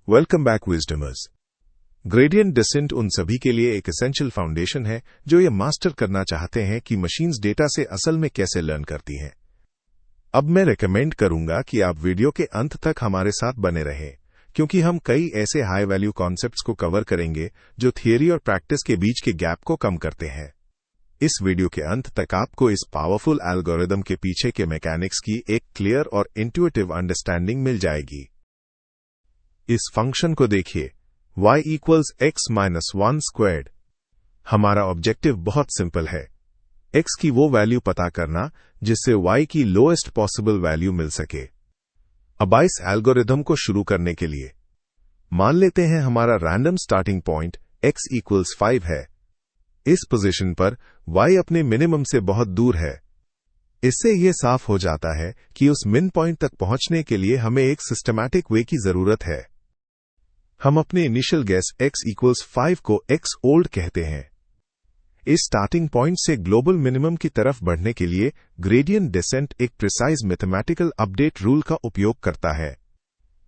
Welcome back wisdomers. Gradient descent उन सभी के लिए एक एसेंशियल फाउंडेशन है जो ये मास्टर करना चाहते हैं कि मशीन्स डेटा से असल में कैसे लर्न करती हैं। अब मैं रेकमेंड करूंगा कि आप वीडियो के अंत तक हमारे साथ बने रहें, क्योंकि हम कई ऐसे हाई वैल्यू कॉन्सेप्ट्स को कवर करेंगे जो थियरी और प्रैक्टिस के बीच के गैप को कम करते हैं। इस वीडियो के अंत तक आपको इस पावरफुल एल्गोरिदम के पीछे के मैकेनिक्स की एक क्लियर और इंट्यूटिव अंडरस्टैंडिंग मिल जाएगी। इस फंक्शन को देखिए, y equals x minus 1 squared. हमारा ऑब्जेक्टिव बहुत सिंपल है, x की वो वैल्यू पता करना जिससे y की लोएस्ट पॉसिबल वैल्यू मिल सके। अब इस एल्गोरिदम को शुरू करने के लिए मान लेते हैं हमारा random starting point x equals 5 है। इस पोजीशन पर y अपने मिनिमम से बहुत दूर है। इससे यह साफ हो जाता है कि उस मिन पॉइंट तक पहुंचने के लिए हमें एक सिस्टमैटिक वे की जरूरत है। हम अपने इनिशियल गैस x इक्वल्स 5 को x ओल्ड कहते हैं। इस स्टार्टिंग पॉइंट से ग्लोबल मिनिमम की तरफ बढ़ने के लिए ग्रेडियंट डिसेंट एक प्रिसाइज मैथमेटिकल अपडेट रूल का उपयोग करता है।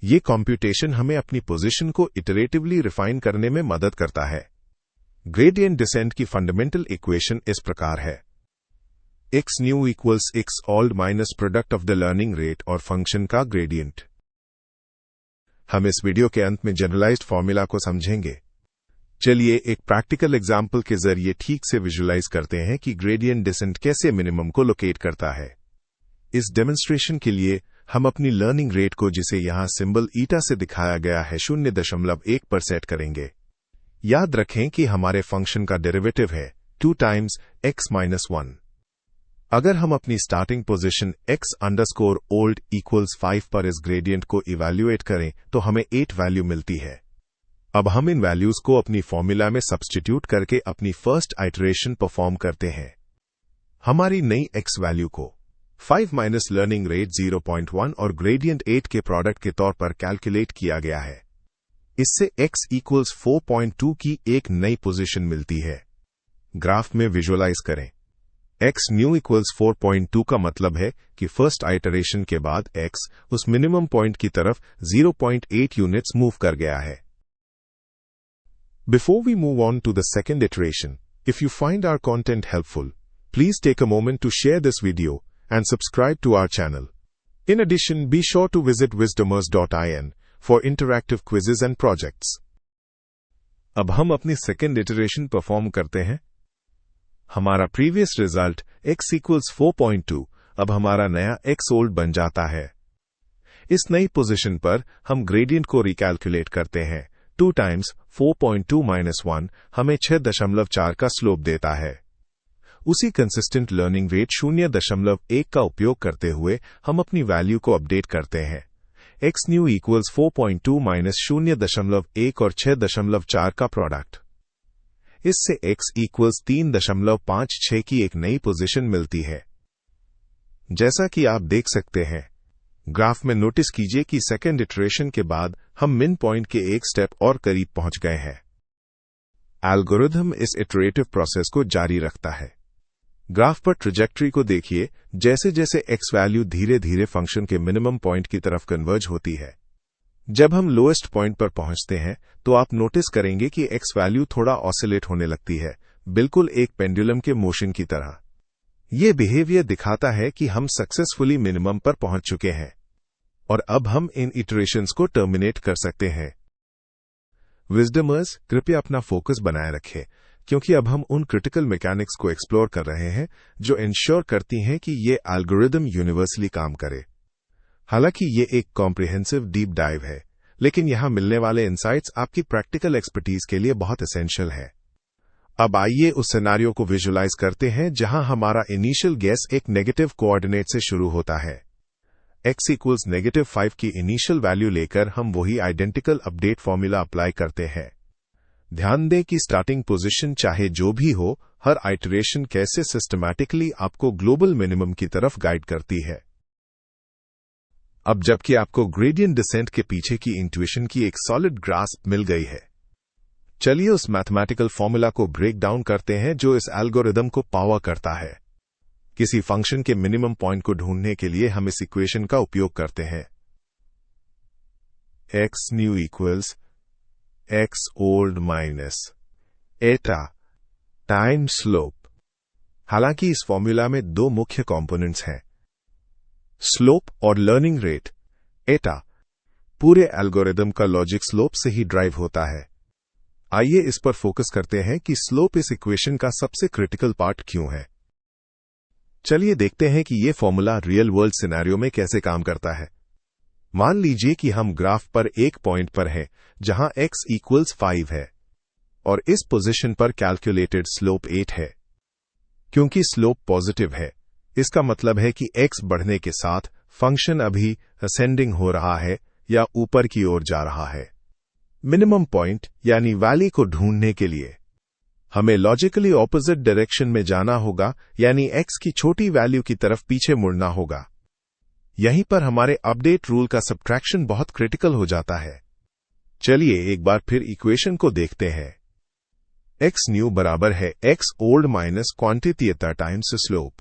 ये कॉम्प्यूटेशन हमें अपनी पोजीशन को इटरेटिवली रिफाइन करने में मदद करता है। ग्रेडियंट डिसेंट की फंडामेंटल इक्वेशन इस प्रकार है: x new equals x old minus product of the learning rate और फंक्शन का ग्रेडियंट। हम इस वीडियो के अंत में जनरलाइज्ड फॉर्मूला को समझेंगे। चलिए एक प्रैक्टिकल एग्जाम्पल के जरिए ठीक से विजुलाइज करते हैं कि ग्रेडियंट डिसेंट कैसे मिनिमम को लोकेट करता है। इस डेमोन्स्ट्रेशन के लिए हम अपनी लर्निंग रेट को, जिसे यहां सिंबल ईटा से दिखाया गया है, 0.1 पर सेट करेंगे। याद रखें कि हमारे फंक्शन का डेरिवेटिव है 2 टाइम्स x माइनस 1। अगर हम अपनी starting position x underscore old equals 5 पर इस ग्रेडियंट को इवैल्यूएट करें तो हमें 8 वैल्यू मिलती है। अब हम इन वैल्यूज को अपनी फॉर्मूला में सब्स्टिट्यूट करके अपनी फर्स्ट आइटरेशन परफॉर्म करते हैं। हमारी नई x वैल्यू को 5 माइनस लर्निंग रेट 0.1 और ग्रेडियंट 8 के प्रोडक्ट के तौर पर कैलकुलेट किया गया है। इससे x इक्वल्स 4.2 की एक नई पोजीशन मिलती है। ग्राफ में विजुअलाइज करें। x न्यू इक्वल्स 4.2 का मतलब है कि फर्स्ट आइटरेशन के बाद x उस मिनिमम पॉइंट की तरफ 0.8 यूनिट्स मूव कर गया है। Before we move on to the second iteration, if you find our content helpful, please take a moment to share this video and subscribe to our channel. In addition, be sure to visit wisdomers.in for interactive quizzes and projects. अब हम अपनी second iteration perform करते हैं। हमारा previous result x equals 4.2 अब हमारा नया x old बन जाता है। इस नई पोजीशन पर हम ग्रेडियंट को रिकैलकुलेट करते हैं। 2 टाइम्स 4.2 माइनस 1 हमें 6.4 का स्लोप देता है। उसी कंसिस्टेंट लर्निंग रेट 0.1 का उपयोग करते हुए हम अपनी वैल्यू को अपडेट करते हैं। x न्यू इक्वल्स 4.2 माइनस 0.1 और 6.4 का प्रोडक्ट। इससे x इक्वल्स 3.56 की एक नई पोजीशन मिलती है। जैसा कि आप देख सकते हैं, ग्राफ में नोटिस कीजिए कि सेकेंड इटरेशन के बाद हम मिन पॉइंट के एक स्टेप और करीब पहुंच गए हैं। एल्गोरिथम इस इटरेटिव प्रोसेस को जारी रखता है। ग्राफ पर ट्रेजेक्टरी को देखिए। जैसे जैसे x वैल्यू धीरे धीरे फंक्शन के मिनिमम पॉइंट की तरफ कन्वर्ज होती है। जब हम लोएस्ट पॉइंट पर पहुंचते हैं तो आप नोटिस करेंगे कि x वैल्यू थोड़ा ऑसिलेट होने लगती है, बिल्कुल एक पेंडुलम के मोशन की तरह। यह बिहेवियर दिखाता है कि हम सक्सेसफुली मिनिमम पर पहुंच चुके हैं और अब हम इन इटरेशंस को टर्मिनेट कर सकते हैं। विजडमर्स, कृपया अपना फोकस बनाए रखें, क्योंकि अब हम उन क्रिटिकल मैकेनिक्स को एक्सप्लोर कर रहे हैं जो इंश्योर करती हैं कि ये एल्गोरिदम यूनिवर्सली काम करे। हालांकि ये एक कॉम्प्रिहेंसिव डीप डाइव है, लेकिन यहां मिलने वाले इंसाइट्स आपकी प्रैक्टिकल एक्सपर्टीज के लिए बहुत एसेंशियल है। अब आइए उस सिनेरियो को विजुलाइज करते हैं जहां हमारा इनिशियल गैस एक नेगेटिव कोऑर्डिनेट से शुरू होता है। x इक्वल्स -5 की इनिशियल वैल्यू लेकर हम वही आइडेंटिकल अपडेट फॉर्मूला अप्लाई करते हैं। ध्यान दें कि स्टार्टिंग पोजीशन चाहे जो भी हो, हर आइटरेशन कैसे सिस्टमैटिकली आपको ग्लोबल मिनिमम की तरफ गाइड करती है। अब जबकि आपको ग्रेडियंट डिसेंट के पीछे की इंट्यूशन की एक सॉलिड ग्रास्प मिल गई है, चलिए उस मैथमेटिकल फॉर्मूला को ब्रेक डाउन करते हैं जो इस एल्गोरिदम को पावर करता है। किसी फंक्शन के मिनिमम पॉइंट को ढूंढने के लिए हम इस इक्वेशन का उपयोग करते हैं। X new equals x old minus एटा टाइम स्लोप। हालांकि इस फॉर्मूला में दो मुख्य कंपोनेंट्स हैं, स्लोप और लर्निंग रेट। एटा पूरे एल्गोरिदम का लॉजिक स्लोप से ही ड्राइव होता है। आइए इस पर फोकस करते हैं कि स्लोप इस इक्वेशन का सबसे क्रिटिकल पार्ट क्यों है। चलिए देखते हैं कि यह फॉर्मूला रियल वर्ल्ड सिनेरियो में कैसे काम करता है। मान लीजिए कि हम ग्राफ पर एक पॉइंट पर हैं जहां x इक्वल्स 5 है और इस पोजीशन पर कैलकुलेटेड स्लोप 8 है। क्योंकि स्लोप पॉजिटिव है, इसका मतलब है कि x बढ़ने के साथ फंक्शन अभी असेंडिंग हो रहा है या ऊपर की ओर जा रहा है। मिनिमम पॉइंट यानी वैल्यू को ढूंढने के लिए हमें लॉजिकली ऑपोजिट डायरेक्शन में जाना होगा, यानी x की छोटी वैल्यू की तरफ पीछे मुड़ना होगा। यहीं पर हमारे अपडेट रूल का सब्ट्रैक्शन बहुत क्रिटिकल हो जाता है। चलिए एक बार फिर इक्वेशन को देखते हैं। एक्स न्यू बराबर है एक्स ओल्ड माइनस क्वांटिटी एटा टाइम्स स्लोप।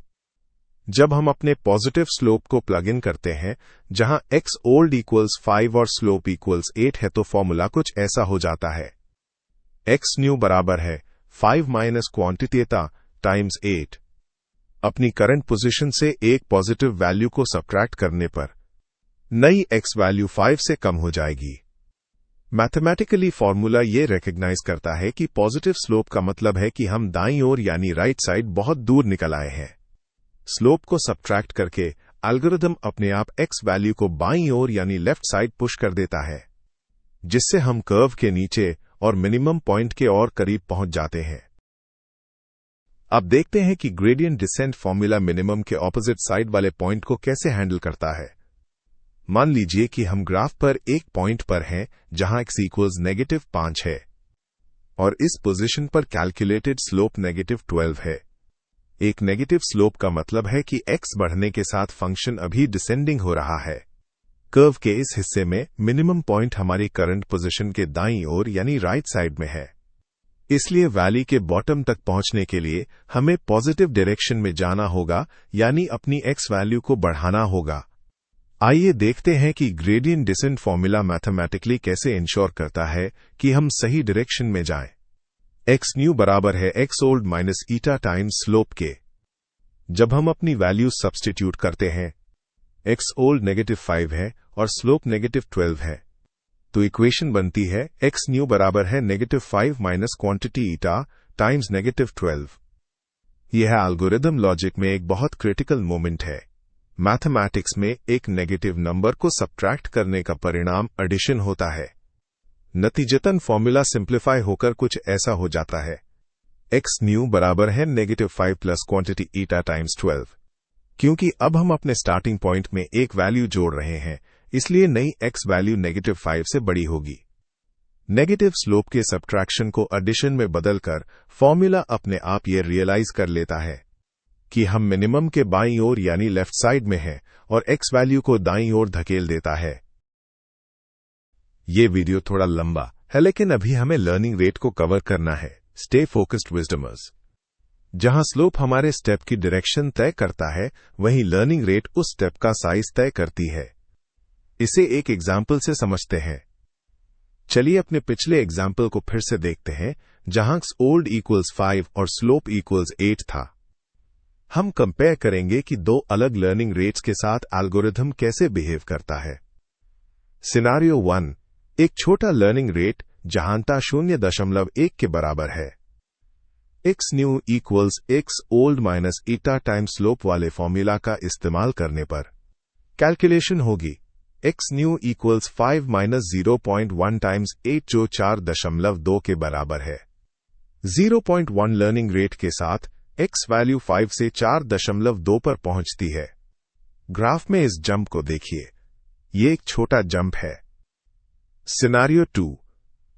जब हम अपने पॉजिटिव स्लोप को प्लग इन करते हैं जहां एक्स ओल्ड इक्वल्स 5 और स्लोप इक्वल्स 8 है, तो फॉर्मूला कुछ ऐसा हो जाता है। एक्स न्यू बराबर है 5 माइनस क्वांटिटी एटा टाइम्स 8। अपनी करंट पोजीशन से एक पॉजिटिव वैल्यू को सब्ट्रैक्ट करने पर नई एक्स वैल्यू 5 से कम हो जाएगी। मैथमेटिकली फॉर्मूला ये रिकॉग्नाइज करता है कि पॉजिटिव स्लोप का मतलब है कि हम दाईं ओर यानी राइट साइड बहुत दूर निकल आए हैं। स्लोप को सब्ट्रैक्ट करके एल्गोरिदम अपने आप एक्स वैल्यू को बाईं ओर यानी लेफ्ट साइड पुश कर देता है, जिससे हम कर्व के नीचे और मिनिमम पॉइंट के और करीब पहुंच जाते हैं। अब देखते हैं कि ग्रेडियंट डिसेंट फॉर्मूला मिनिमम के ऑपोजिट साइड वाले पॉइंट को कैसे हैंडल करता है। मान लीजिए कि हम ग्राफ पर एक पॉइंट पर हैं जहां x इक्वल्स -5 है और इस पोजीशन पर कैलकुलेटेड स्लोप -12 है। एक नेगेटिव स्लोप का मतलब है कि x बढ़ने के साथ फंक्शन अभी डिसेंडिंग हो रहा है। कर्व के इस हिस्से में मिनिमम पॉइंट हमारी करंट पोजीशन के दाईं ओर यानी राइट साइड में है। इसलिए वैली के बॉटम तक पहुंचने के लिए हमें पॉजिटिव डायरेक्शन में जाना होगा, यानी अपनी x वैल्यू को बढ़ाना होगा। आइए देखते हैं कि ग्रेडियंट डिसेंट फॉर्मूला मैथमेटिकली कैसे इंश्योर करता है कि हम सही डायरेक्शन में जाएं। एक्स न्यू बराबर है x old minus eta times slope के। जब हम अपनी वैल्यू सब्स्टिट्यूट करते हैं, एक्स ओल्ड -5 है और स्लोप -12 है, तो इक्वेशन बनती है एक्स न्यू बराबर है -5 माइनस क्वांटिटी ईटा टाइम्स -12। यह एल्गोरिदम लॉजिक में एक बहुत क्रिटिकल मोमेंट है। मैथमेटिक्स में एक नेगेटिव नंबर को सब्ट्रैक्ट करने का परिणाम एडिशन होता है। नतीजतन फॉर्मूला सिंप्लीफाई होकर कुछ ऐसा हो जाता है। एक्स न्यू बराबर है -5 प्लस क्वांटिटी ईटा टाइम्स 12। क्योंकि अब हम अपने स्टार्टिंग पॉइंट में एक वैल्यू जोड़ रहे हैं, इसलिए नई एक्स वैल्यू -5 से बड़ी होगी। नेगेटिव स्लोप के सब्ट्रैक्शन को एडिशन में बदलकर फॉर्मूला अपने आप ये रियलाइज कर लेता है कि हम मिनिमम के बाईं ओर यानी लेफ्ट साइड में हैं और एक्स वैल्यू को दाईं ओर धकेल देता है। ये वीडियो थोड़ा लंबा है, लेकिन अभी हमें लर्निंग रेट को कवर करना है। Stay focused wisdomers. जहां स्लोप हमारे स्टेप की डायरेक्शन तय करता है, वहीं लर्निंग रेट उस स्टेप का साइज तय करती है। इसे एक एग्जाम्पल से समझते हैं। चलिए अपने पिछले एग्जाम्पल को फिर से देखते हैं, जहां x ओल्ड इक्वल्स 5 और स्लोप इक्वल्स 8 था। हम कंपेयर करेंगे कि दो अलग लर्निंग रेट्स के साथ एल्गोरिथम कैसे बिहेव करता है। सिनारियो 1, एक छोटा लर्निंग रेट जहां ता 0.1 के बराबर है। X new equals x old minus eta time slope वाले फॉर्मूला का इस्तेमाल करने पर कैलकुलेशन होगी x new equals 5 minus 0.1 times 8 जो 4.2 के बराबर है। 0.1 लर्निंग रेट के साथ एक्स वैल्यू 5 से 4.2 पर पहुंचती है। ग्राफ में इस जंप को देखिए, ये एक छोटा जंप है। सिनारियो 2,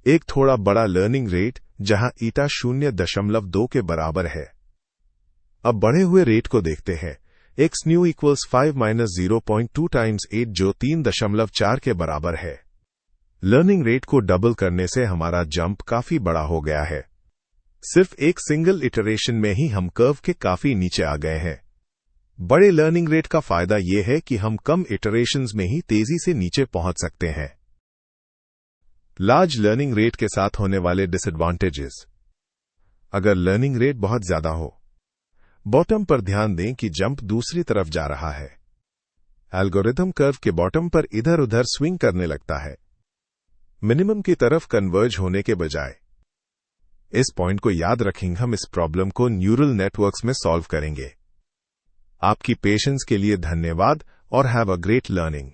एक थोड़ा बड़ा लर्निंग रेट जहां ईटा 0.2 के बराबर है। अब बढ़े हुए रेट को देखते हैं। X new equals 5 minus 0.2 times 8 जो 3.4 के बराबर है। लर्निंग रेट को डबल करने से हमारा जंप काफी बड़ा हो गया है। सिर्फ एक सिंगल इटरेशन में ही हम कर्व के काफी नीचे आ गए हैं। बड़े लर्निंग रेट का फायदा यह है कि हम कम इटरेशंस में ही तेजी से नीचे पहुंच सकते हैं। लार्ज लर्निंग रेट के साथ होने वाले डिसएडवांटेजेस। अगर लर्निंग रेट बहुत ज्यादा हो, बॉटम पर ध्यान दें कि जंप दूसरी तरफ जा रहा है। एल्गोरिथम कर्व के बॉटम पर इधर उधर स्विंग करने लगता है, मिनिमम की तरफ कन्वर्ज होने के बजाय। इस पॉइंट को याद रखेंगे, हम इस प्रॉब्लम को न्यूरल नेटवर्क्स में सॉल्व करेंगे। आपकी पेशेंस के लिए धन्यवाद और हैव अ ग्रेट लर्निंग।